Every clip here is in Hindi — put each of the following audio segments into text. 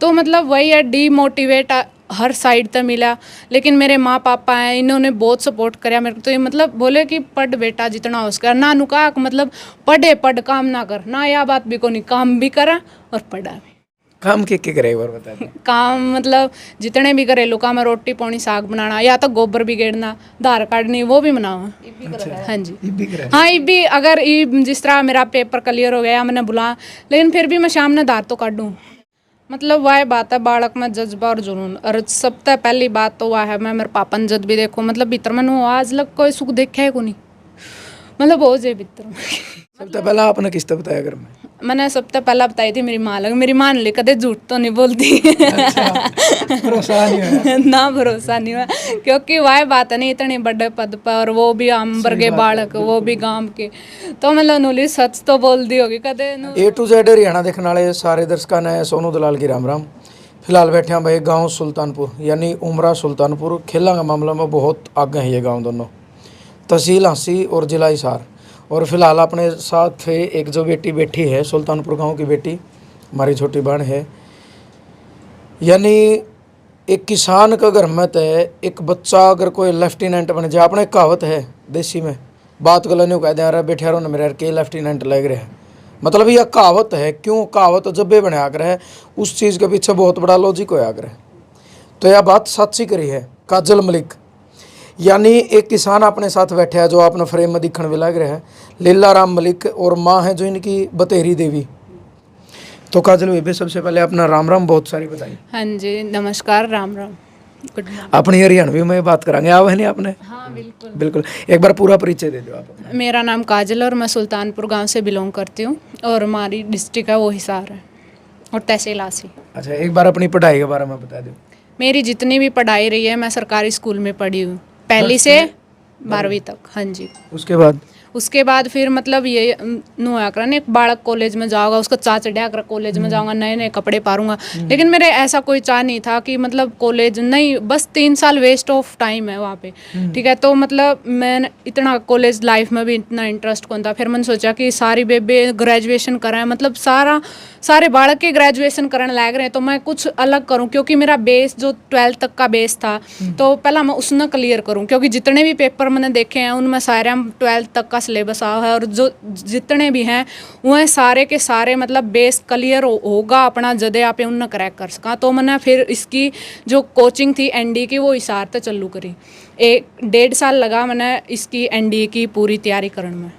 तो मतलब वही है, डीमोटिवेट हर साइड तक मिला। लेकिन मेरे माँ पापा हैं, इन्होंने बहुत सपोर्ट कराया मेरे को। तो ये मतलब बोले कि पढ़ बेटा जितना हो सके, ना नुका मतलब पढ़ काम ना कर ना, यह बात भी को नहीं, काम भी करा और पढ़ा भी। काम के करे एक बार बता दें। काम मतलब जितने भी घरेलू काम है, रोटी पानी साग बनाना, या तो गोबर भी गेड़ना, धार काटनी, वो भी बनावा। हाँ जी, हाँ ये भी, अगर ये जिस तरह मेरा पेपर क्लियर हो गया मैंने बुला, लेकिन फिर भी मैं शाम ने धार तो काटूँ। मतलब वह बात है बालक में जज्बा और जुनून। और सबसे पहली बात तो वह है, मैं मेरे पापा ने जब भी देखो मतलब भीतर में आज लग कोई सुख देखा है को नहीं, मतलब बहुत जे भीतर में। सबसे पहला आपने किससे बताया घर में? मैंने सबसे पहला बताई थी मेरी माँ लग। मेरी माँ ने कदे झूठ तो नहीं बोलती। भरोसा नहीं हुआ। ना भरोसा नहीं हुआ, क्योंकि वह बात है नहीं, इतने बड़े पद पर, और वो भी हम वर्गे बालक, वो भी गांव के, तो मतलब नूली सच तो बोल दी होगी कदे। A to Z हरियाणा देखने वाले सारे दर्शकों ने सोनू दलाल की राम राम। फिलहाल बैठे हैं भाई गांव सुल्तानपुर, यानी उमरा सुल्तानपुर। खेलों का मामला में बहुत आगे हैं ये गांव दोनों, तहसील हांसी और जिला हिसार। और फिलहाल अपने साथ एक जो बेटी बैठी है, सुल्तानपुर गांव की बेटी, हमारी छोटी बहन है। यानी एक किसान का घर में तो एक बच्चा अगर कोई लेफ्टिनेंट बन जाए, अपने कहावत है देसी में, बात गला नहीं कह दे रहा बैठे रहो मेरे के लेफ्टिनेंट लग रहे हैं, मतलब यह कहावत है। क्यों कहावत जब भी बने आकर है, उस चीज़ के पीछे बहुत बड़ा लॉजिक होया करे। तो यह बात सच्ची करी है काजल मलिक, यानी एक किसान अपने साथ बैठे है जो आपने फ्रेम में दिखने भी लग रहे हैं, लीला राम मलिक, और माँ है जो इनकी बतेरी देवी। तो काजल बेबे सबसे पहले अपना राम राम बहुत सारी बताई। हाँ जी, नमस्कार, राम राम, गुड मॉर्निंग। अपनी हरियाणवी में बात करांगे, आप है नहीं आपने? हाँ बिल्कुल बिल्कुल, एक बार पूरा परिचय दे दो आप अपना। मेरा नाम काजल और मैं सुल्तानपुर गांव से बिलोंग करती हूँ, और हमारी डिस्ट्रिक्ट है वो हिसार है, और तहसील हांसी। अच्छा, एक बार अपनी पढ़ाई के बारे में बता दो। मेरी जितनी भी पढ़ाई रही है, मैं सरकारी स्कूल में पढ़ी हूँ, पहली से 12वीं तक। हाँ जी, उसके बाद फिर मतलब ये नु होया करा एक बालक कॉलेज में जाऊंगा, उसको चा चढ़िया कर कॉलेज में जाऊंगा, नए नए कपड़े पारूंगा। लेकिन मेरे ऐसा कोई चाह नहीं था कि मतलब कॉलेज नहीं, बस 3 साल वेस्ट ऑफ टाइम है वहाँ पे, ठीक है। तो मतलब मैं इतना कॉलेज लाइफ में भी इतना इंटरेस्ट कौन था। फिर मैंने सोचा कि सारी बेबे ग्रेजुएशन कराएं, मतलब सारे बालक के ग्रेजुएशन करने लग रहे हैं, तो मैं कुछ अलग करूं, क्योंकि मेरा बेस जो 12th तक का बेस था, तो पहला मैं उसने क्लियर करूं, क्योंकि जितने भी पेपर मैंने देखे हैं उनमें सारे हम 12th तक का सिलेबस आ है, और जो जितने भी हैं वह सारे के सारे मतलब बेस क्लियर होगा अपना, जदे आप उन क्रैक कर सका। तो मैंने फिर इसकी जो कोचिंग थी एनडी की, वो हिसार तक चालू करी। 1.5 साल लगा मैंने इसकी एनडी की पूरी तैयारी करने में।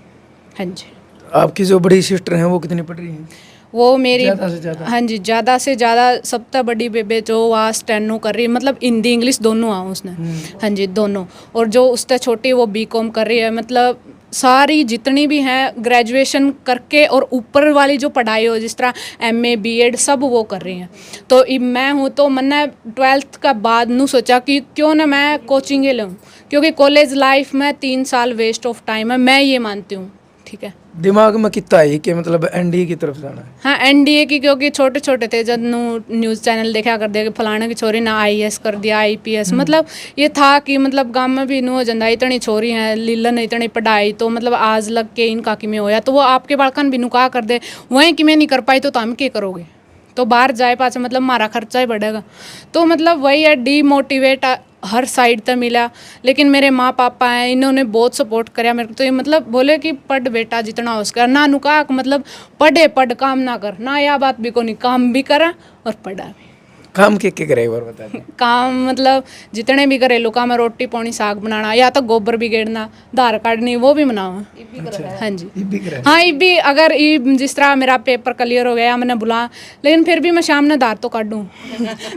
हाँ जी। आपकी जो बड़ी सिस्टर हैं वो कितनी पढ़ रही हैं? वो मेरी ज़्यादा से ज़्यादा? हाँ जी, ज़्यादा से ज़्यादा सबसे बड़ी बेबे जो वहाँ स्टेनो कर रही है, मतलब हिंदी इंग्लिश दोनों आ उसने। हाँ जी, दोनों। और जो उससे छोटी वो बीकॉम कर रही है। मतलब सारी जितनी भी हैं ग्रेजुएशन करके और ऊपर वाली जो पढ़ाई हो, जिस तरह एमए बीएड सब वो कर रही हैं। तो मैं हूँ, तो मैंने 12th का बाद नू सोचा कि क्यों ना मैं कोचिंग ही लूँ, क्योंकि कॉलेज लाइफ में 3 साल वेस्ट ऑफ टाइम है, मैं ये मानती हूँ, ठीक है। दिमाग में कितना है कि मतलब एनडीए की तरफ जाना है? हाँ, एनडीए की, क्योंकि छोटे छोटे थे जब न्यूज़ चैनल देखा कर दिया कि फलाने की छोरी ना आईएएस कर दिया, आईपीएस। मतलब ये था कि मतलब गांव में भी नू हो जाता, इतनी छोरी हैं लीलन इतनी पढ़ाई, तो मतलब आज लग के इनका कि में होया, तो वो आपके बालकन भी नुका कर दे, वहीं कि मैं नहीं कर पाई तो हम क्या करोगे, तो बाहर जाए पास मतलब हमारा खर्चा ही बढ़ेगा। तो मतलब वही है, डीमोटिवेट हर साइड तक मिला। लेकिन मेरे माँ पापा हैं, इन्होंने बहुत सपोर्ट कराया मेरे को। तो ये मतलब बोले कि पढ़ बेटा जितना हो सके, ना नुका मतलब पढ़ काम ना कर ना, यह बात भी को नहीं, काम भी करा और पढ़ा भी। काम के करे एक बार बता दें। काम मतलब जितने भी घरेलू काम है, रोटी पानी साग बनाना, या तो गोबर भी गेड़ना, धार काटनी, वो भी बनावा। हाँ जी, हाँ ये भी, अगर ये जिस तरह मेरा पेपर क्लियर हो गया मैंने बुला, लेकिन फिर भी मैं शाम ने धार तो काटूँ।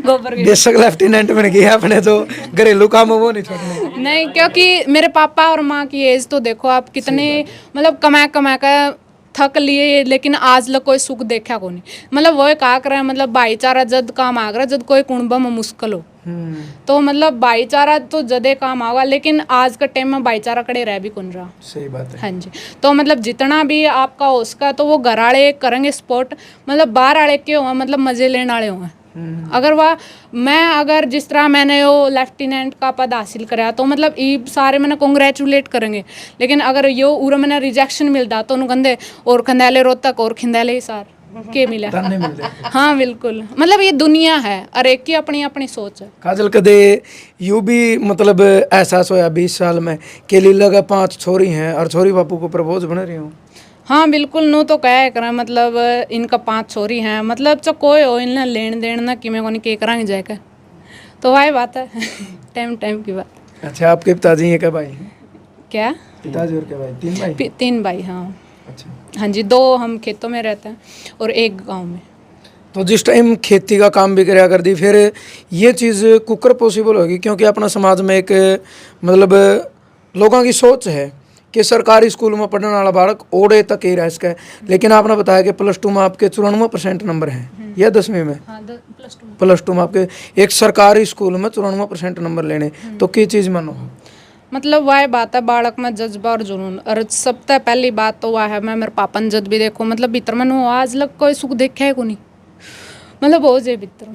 गोबर बेशक लेफ्टिनेंट बन गया अपने, तो घरेलू काम वो नहीं छोड़ने। नहीं, क्योंकि मेरे पापा और माँ की एज तो देखो आप, कितने मतलब कमा कर थक लिए, लेकिन आज लग कोई सुख देखा को नहीं। मतलब वो कहा कर मतलब भाईचारा जद काम आ रहा, जद कोई कुंबा में मुश्किल हो, तो मतलब भाईचारा तो जदे काम आगा, लेकिन आज के टाइम में भाईचारा कड़े रह भी कौन रहा। सही बात है। हाँ जी, तो मतलब जितना भी आपका हो उसका, तो वो घर वाले करेंगे सपोर्ट, मतलब बाहर वाले क्यों हो, मतलब मजे लेने वाले होंगे। अगर अगर जिस तरह मैंने वो लेफ्टिनेंट का पद हासिल कराया, तो मतलब ये सारे मैंने कॉन्ग्रेचुलेट करेंगे। लेकिन अगर यो उरा मैंने रिजेक्शन मिलता, तो उन्होंने और खंदेले रोहतक और खिंदेले हिसार, के मिला। धन नहीं मिलते। हाँ बिल्कुल, मतलब ये दुनिया है और एक की अपनी अपनी सोच है। काजल कदे यूं भी मतलब एहसास होया 20 साल में कि लीला का 5 छोरी हैं और छोरी बापू को प्रपोज बन रही हूँ? हाँ बिल्कुल, नू तो कह करा मतलब इनका 5 छोरी हैं, मतलब जो कोई हो इन्हें लेन देन ना कि मैं कोनी के करांगे जाकर, तो वही बात है। टाइम टाइम की बात। अच्छा, आपके पिताजी हैं क्या भाई? क्या? पिताजी और क्या भाई? 3 भाई? 3 भाई हाँ। अच्छा। हाँ जी, 2 हम खेतों में रहते हैं और 1 गांव में। तो जिस टाइम खेती का काम भी कराया कर दी, फिर ये चीज़ कुकर पॉसिबल होगी? क्योंकि अपना समाज में एक मतलब लोगों की सोच है कि सरकारी स्कूल में पढ़ने वाला बालक ओडे तक ही रह सके, लेकिन आपने बताया कि +2 में आपके 94% नंबर हैं या 10वीं में? हाँ, +2 में। +2 में आपके एक सरकारी स्कूल में 94% नंबर लेने, तो क्या चीज़ मानो? मतलब वह बात है बालक में जज्बा और जुनून, और सबसे पहली बात तो वह है, मैं मेरे पापा ने जब भी देखो मतलब भीतर में आज लग कोई सुख देखे है को नहीं, मतलब हो जाए भीतर।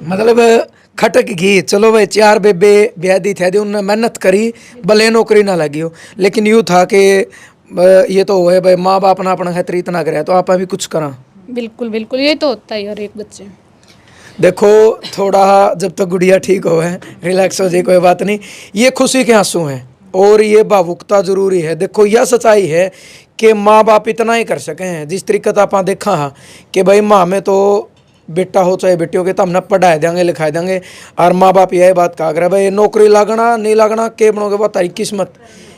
मतलब खटक गई, चलो भाई 4 बेबे ब्याह दी थे, उन्होंने मेहनत करी भले नौकरी ना लगी हो, लेकिन यूँ था कि ये तो है भाई माँ बाप ने अपना खैतर इतना कराया तो आप भी कुछ करा। बिल्कुल बिल्कुल, ये तो होता ही हर एक बच्चे। देखो थोड़ा जब तक गुड़िया ठीक हो है, रिलैक्स हो जाए, कोई बात नहीं, ये खुशी के आंसू हैं और ये भावुकता जरूरी है। देखो यह सच्चाई है कि माँ बाप इतना ही कर सके हैं। जिस तरीके से आप देखा हाँ कि भाई माँ में तो बेटा हो चाहे बेटियों के तो हमने पढ़ाए देंगे लिखाए देंगे, और माँ बाप यही बात कहा कर भाई नौकरी लगना नहीं लगना के बनोगे बात तारी किस्मत।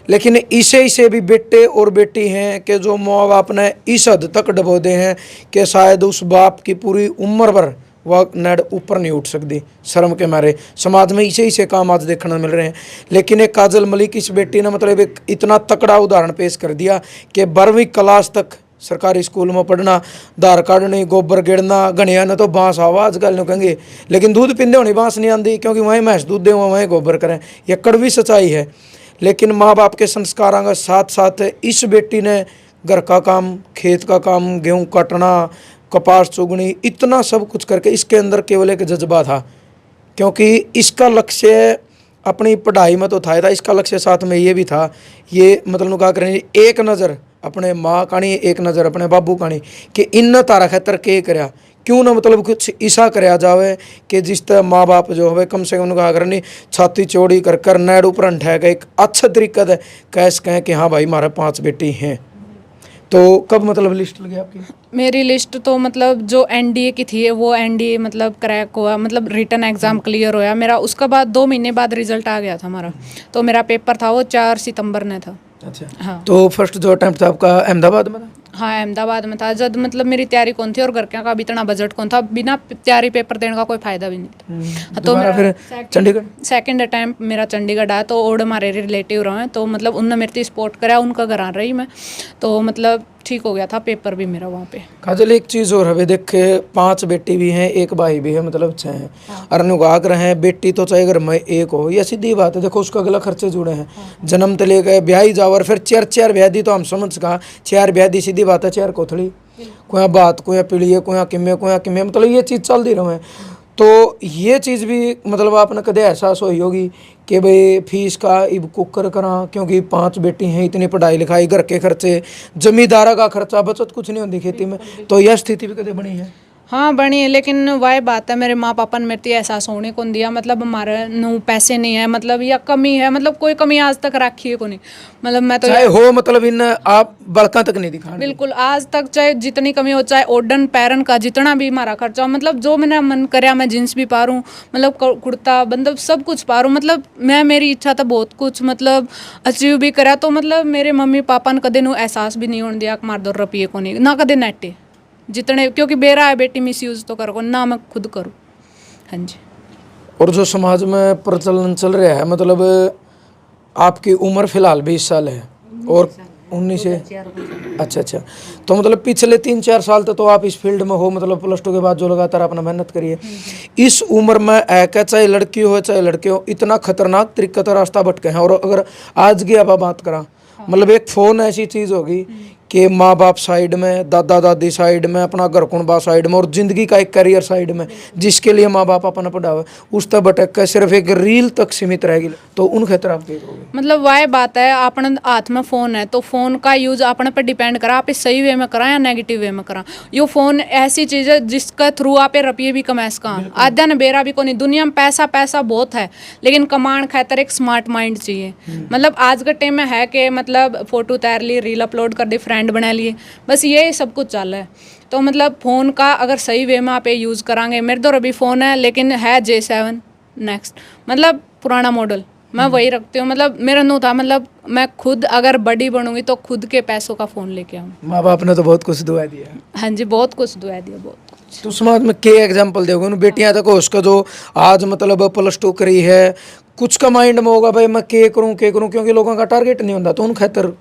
लेकिन इसे भी बेटे और बेटी हैं कि जो माँ बाप ने इस हद तक डबो दे हैं कि शायद उस बाप की पूरी उम्र भर वह नेड ऊपर नहीं उठ सकती शर्म के मारे। समाज में इसे काम आज देखने मिल रहे हैं। लेकिन एक काजल मलिक इस बेटी ने मतलब एक इतना तकड़ा उदाहरण पेश कर दिया कि 12वीं क्लास तक सरकारी स्कूल में पढ़ना, आधार कार्ड नहीं, गोबर गिरना, घनिया ने तो बांस आवा आजकल कहेंगे, लेकिन दूध पींदे होनी बांस नहीं आती, क्योंकि वहीं भैंस दूध दे वहीं गोबर करें। यह कड़वी सच्चाई है। लेकिन माँ बाप के संस्कारों के साथ साथ इस बेटी ने घर का काम, खेत का काम, गेहूँ काटना, कपास चुगनी, इतना सब कुछ करके इसके अंदर केवल एक जज्बा था, क्योंकि इसका लक्ष्य अपनी पढ़ाई में तो था, इसका लक्ष्य साथ में ये भी था, ये मतलब क्या करें, एक नज़र अपने माँ कानी, एक नज़र अपने बाबू कानी कि इन तारा खतर के करया, क्यों ना मतलब कुछ ऐसा कराया जावे कि जिस तरह माँ बाप जो है कम से कम कहा करनी छाती चौड़ी कर कर नेड़ ऊपर अंठा के एक अच्छा तरीका है कैसे कहें कि हाँ भाई हमारे 5 बेटी हैं। तो कब मतलब लिस्ट लगी आपकी? मेरी लिस्ट तो मतलब जो एनडीए की थी वो एनडीए मतलब क्रैक हुआ, मतलब रिटन एग्ज़ाम क्लियर होया मेरा। उसके बाद 2 महीने बाद रिजल्ट आ गया था हमारा, तो मेरा पेपर था वो 4 सितंबर ने था। अच्छा हाँ। तो फर्स्ट जो अटेम्प्ट था आपका अहमदाबाद में था? हाँ अहमदाबाद में था। जब मतलब मेरी तैयारी कौन थी और घर का भी इतना बजट कौन था, बिना तैयारी पेपर देने का कोई फायदा भी नहीं था। तो मेरा फिर चंडीगढ़ सेकंड अटैम्प्ट मेरा चंडीगढ़ आया, तो और हमारे रिलेटिव रहे, तो मतलब उनने मेरे सपोर्ट करा, उनका घर आ रही मैं, तो मतलब ठीक हो गया था पेपर भी मेरा वहाँ पे। काजल एक चीज़ और है, देखे 5 बेटी भी हैं, 1 भाई भी है, मतलब 6 हैं। और अनुगाह रहे हैं बेटी तो चाहे घर में 1 हो, ये सीधी बात है। देखो उसका अगला खर्चे जुड़े हैं, जन्म तो ले गए ब्याही जावर, फिर 4 ब्याह दी तो हम समझ कहा 4 ब्याह दी, सीधी बात है 4 कोथड़ी, कोई बात कोई पीड़िए कोई किमे मतलब ये चीज़ चलती रहे। तो ये चीज़ भी मतलब आपने कदे एहसास हुई होगी कि भाई फीस का इब कुकर करा, क्योंकि 5 बेटी हैं, इतनी पढ़ाई लिखाई, घर के खर्चे, जमींदारा का खर्चा, बचत कुछ नहीं होती खेती में, तो यह स्थिति भी कदे बनी है? हाँ बनी है, लेकिन वह बात है मेरे माँ पापा ने मेरे एहसास होने को नहीं दिया। मतलब हमारे नू पैसे नहीं है, मतलब या कमी है, मतलब कोई कमी आज तक रखी है को नहीं, मतलब मैं तो चाहे हो मतलब इन आप बड़का तक नहीं दिखा बिल्कुल आज तक, चाहे जितनी कमी हो, चाहे ओडन पैरन का जितना भी हमारा खर्चा हो, मतलब जो मैंने मन कराया, मैं जींस भी पा रूँ, मतलब कुर्ता मतलब सब कुछ पा रूँ, मतलब मैं मेरी इच्छा था बहुत कुछ मतलब अचीव भी करा। तो मतलब मेरे मम्मी पापा ने कदे नू एहसास भी नहीं होने दिया कि मार 2 रुपये को नहीं ना कदे नेटे जितने, क्योंकि बेरा है बेटी मिस यूज़ तो करो ना, मैं खुद करूँ। हाँ जी। और जो समाज में प्रचलन चल रहा है, मतलब आपकी उम्र फिलहाल 20 साल है और 19 से अच्छा, तो मतलब पिछले 3-4 साल तक तो आप इस फील्ड में हो, मतलब +2 के बाद जो लगातार अपना मेहनत करिए। इस उम्र में एक चाहे लड़की हो चाहे लड़के हो, इतना खतरनाक तरीके का रास्ता भटके हैं। और अगर आज की आप बात करा, मतलब एक फ़ोन ऐसी चीज़ होगी कि माँ बाप साइड में, दादा दादी साइड में, अपना घर कुणबा साइड में और ज़िंदगी का एक करियर साइड में, जिसके लिए माँ बाप अपना पढ़ावे, उस तक भटक कर सिर्फ एक रील तक सीमित रहेगी, तो उन क्षेत्र आप क्या करोगे? मतलब वह बात है, अपने हाथ में फ़ोन है तो फ़ोन का यूज अपने पर डिपेंड करा, आप इस सही वे में करा या नेगेटिव वे में करा। यो फ़ोन ऐसी चीज़ है जिसका थ्रू आप रुपये भी कमा सका, आधा न बेरा भी को नहीं। दुनिया में पैसा पैसा बहुत है, लेकिन कमान खातर एक स्मार्ट माइंड चाहिए। मतलब आज के टाइम में है कि मतलब फ़ोटो उतार ली, रील अपलोड कर दी, फ्रेंड बना लिए, बस ये सब कुछ चल रहा है। तो मतलब फ़ोन का अगर सही वे में आप यूज़ करांगे, मेरे तो अभी फ़ोन है लेकिन है J7 नेक्स्ट, मतलब पुराना मॉडल, मैं वही रखती हूँ। मतलब मेरा नो था, मतलब मैं खुद अगर बड़ी बनूंगी तो खुद के पैसों का फ़ोन लेके आऊँ। माँ बाप ने तो बहुत कुछ दुआ दिया। हाँ जी, बहुत कुछ दुआ दिया, बहुत कुछ। तो समाज में क्या एग्जाम्पल दोगे उन बेटियां तक उसका जो आज मतलब +2 करी है, कुछ का माइंड में होगा भाई मैं क्या करूँ, क्योंकि लोगों का टारगेट नहीं होता, तो उन खातर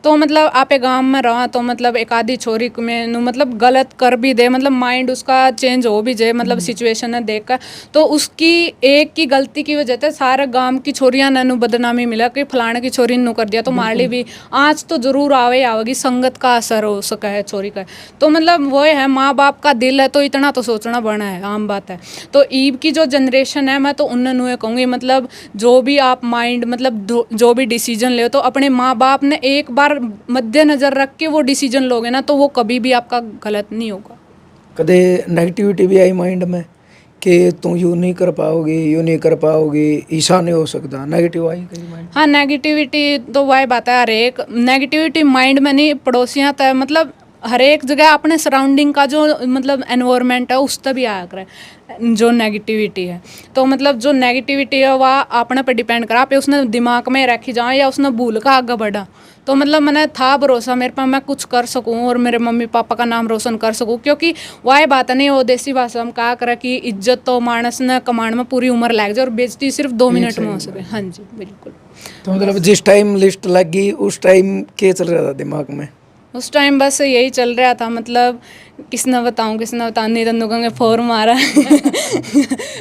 तो मतलब आप गांव में रहो तो मतलब एक आधी छोरी में मतलब गलत कर भी दे, मतलब माइंड उसका चेंज हो भी जाए, मतलब सिचुएशन है देख कर, तो उसकी एक की गलती की वजह से सारे गांव की छोरियां ननु बदनामी मिला कि फलाने की छोरी नु कर दिया, तो मार ली भी आज तो जरूर आवेगी, संगत का असर हो सका है छोरी का। तो मतलब वो है, माँ बाप का दिल है तो इतना तो सोचना बना है, आम बात है। तो ईब की जो जनरेशन है, मैं तो उन कहूँगी मतलब जो भी आप माइंड मतलब जो भी डिसीजन ले तो अपने माँ बाप ने एक बार मद्देनजर रख के वो डिसीजन लोगे ना, तो वो कभी भी आपका गलत नहीं होगा। कदे नेगेटिविटी भी आई माइंड में कि तू यूँ नहीं कर पाओगी, यूँ नहीं कर पाओगी, ऐसा नहीं हो सकता, नेगेटिव आई कहीं माइंड? हाँ, नेगेटिविटी तो वही बात है, हर एक नेगेटिविटी माइंड में नहीं, पड़ोसियाँ तक मतलब हर एक जगह अपने सराउंडिंग का जो मतलब एनवायरनमेंट है उस तक भी आया करे जो नेगेटिविटी है। तो मतलब जो नेगेटिविटी है वह अपने पर डिपेंड करा, आप उसने दिमाग में रखी जाओ या उसने भूल का आगे बढ़ा। तो मतलब मैंने था भरोसा मेरे पर मैं कुछ कर सकूं और मेरे मम्मी पापा का नाम रोशन कर सकूं, क्योंकि वह बात नहीं, वो देसी भाषा में कहा करा कि इज्जत तो मानस ने कमाने में पूरी उम्र लग जाए और बेइज्जती सिर्फ 2 मिनट में हो सके। हाँ जी, बिल्कुल। तो मतलब जिस टाइम लिस्ट लगी उस टाइम क्या चल रहा था दिमाग में? उस टाइम बस यही चल रहा था, मतलब किसने बताऊं, नहीं तो कहेंगे फोर मारा।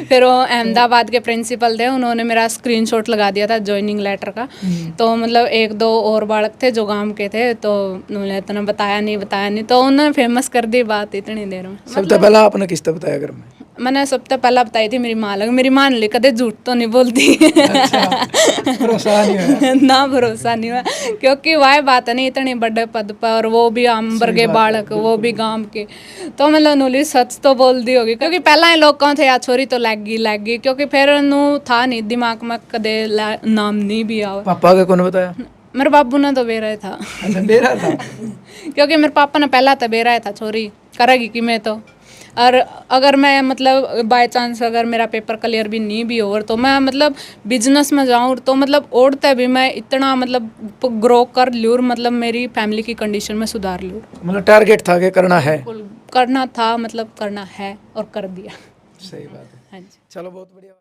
फिर वो अहमदाबाद के प्रिंसिपल थे, उन्होंने मेरा स्क्रीनशॉट लगा दिया था ज्वाइनिंग लेटर का। तो मतलब 1-2 और बालक थे जो गांव के थे, तो उन्होंने इतना बताया नहीं, तो उन्होंने फेमस कर दी बात इतनी देर में। सबसे पहला आपने किससे बताया घर में? मैंने सबसे पहला बताई थी मेरी माँ लग, मेरी माँ ने कदे झूठ तो नहीं बोलती। भरोसा नहीं हुआ? ना, भरोसा नहीं हुआ, क्योंकि वह बात है नहीं, इतने बड़े पद पर और वो भी आम वर्गे बालक, वो भी गांव के, तो मतलब नूली सच तो बोल दी होगी, क्योंकि पहला ही लोग कौन थे यार छोरी तो लग गई, क्योंकि फिर नू था नहीं दिमाग में कदे नाम नहीं भी आवा। पापा का कौन बताया? मेरे बाबू ने तो बेरा था। अच्छा, बेरा था। क्योंकि मेरे पापा ने पहला तो बेरा था छोरी करेगी कि मैं तो, और अगर मैं मतलब बाय चांस अगर मेरा पेपर क्लियर भी नहीं भी हो तो मैं मतलब बिजनेस में जाऊँ तो मतलब ओढ़ते भी मैं इतना मतलब ग्रो कर लूँ, मतलब मेरी फैमिली की कंडीशन में सुधार लूँ। मतलब टारगेट था कि करना है, करना था, मतलब करना है और कर दिया। सही बात है। हाँ जी, चलो बहुत बढ़िया।